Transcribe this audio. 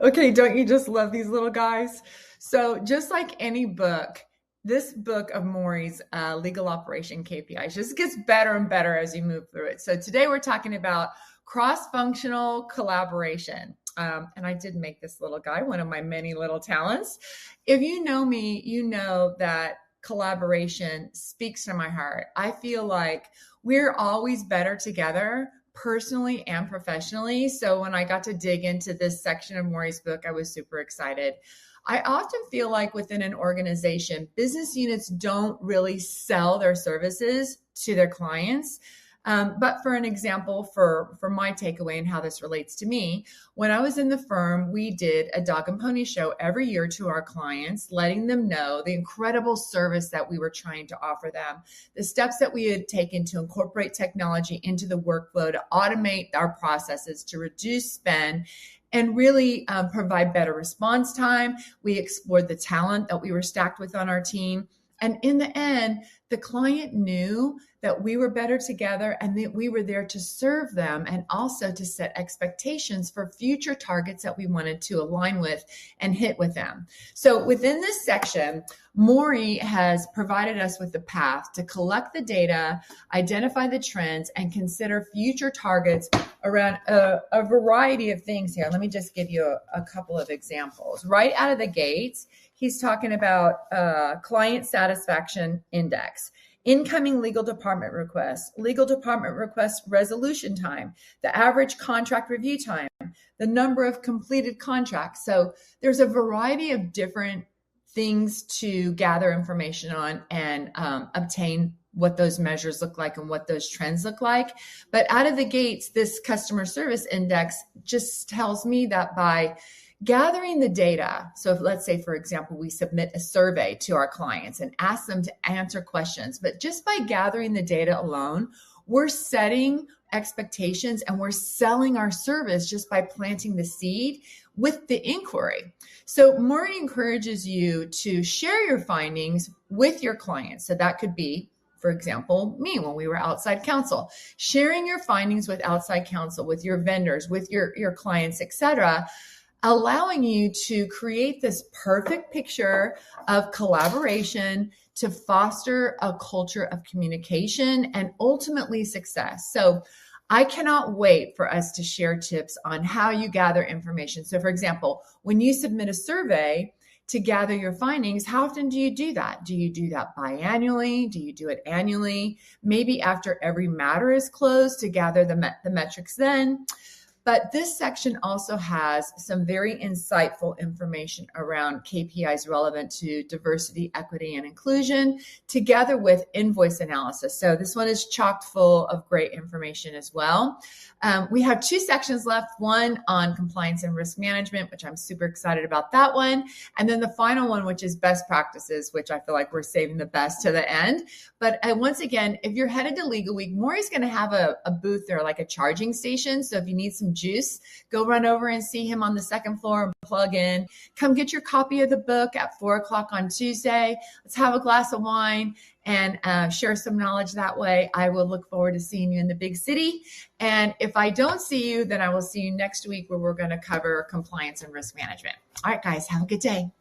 Okay, don't you just love these little guys? So, just like any book, this book of Mori's Legal Operation KPIs just gets better and better as you move through it. So, today we're talking about cross functional collaboration. And I did make this little guy, one of my many little talents. If you know me, you know that collaboration speaks to my heart. I feel like we're always better together, personally and professionally. So when I got to dig into this section of Mori's book, I was super excited. I often feel like within an organization, business units don't really sell their services to their clients. But for an example, for my takeaway and how this relates to me, when I was in the firm, we did a dog and pony show every year to our clients, letting them know the incredible service that we were trying to offer them, the steps that we had taken to incorporate technology into the workflow, to automate our processes, to reduce spend, and really provide better response time. We explored the talent that we were stacked with on our team. And in the end, the client knew that we were better together and that we were there to serve them and also to set expectations for future targets that we wanted to align with and hit with them. So within this section, Mori has provided us with the path to collect the data, identify the trends, and consider future targets around a variety of things here. Let me just give you a couple of examples. Right out of the gates, he's talking about client satisfaction index, incoming legal department request resolution time, the average contract review time, the number of completed contracts. So there's a variety of different things to gather information on and obtain what those measures look like and what those trends look like. But out of the gates, this customer service index just tells me that by gathering the data, so if, let's say, for example, we submit a survey to our clients and ask them to answer questions, but just by gathering the data alone, we're setting expectations and we're selling our service just by planting the seed with the inquiry. So Mori encourages you to share your findings with your clients. So that could be, for example, me when we were outside counsel, sharing your findings with outside counsel, with your vendors, with your clients, etc., allowing you to create this perfect picture of collaboration to foster a culture of communication and ultimately success. So I cannot wait for us to share tips on how you gather information. So for example, when you submit a survey to gather your findings, how often do you do that? Do you do that biannually? Do you do it annually? Maybe after every matter is closed to gather the metrics then? But this section also has some very insightful information around KPIs relevant to diversity, equity, and inclusion, together with invoice analysis. So this one is chock full of great information as well. We have two sections left, one on compliance and risk management, which I'm super excited about that one. And then the final one, which is best practices, which I feel like we're saving the best to the end. But once again, if you're headed to Legal Week, Mori's going to have a booth there, like a charging station. So if you need some juice, go run over and see him on the second floor and plug in. Come get your copy of the book at 4:00 on Tuesday. Let's have a glass of wine and share some knowledge that way. I will look forward to seeing you in the big city. And if I don't see you, then I will see you next week where we're going to cover compliance and risk management. All right, guys, have a good day.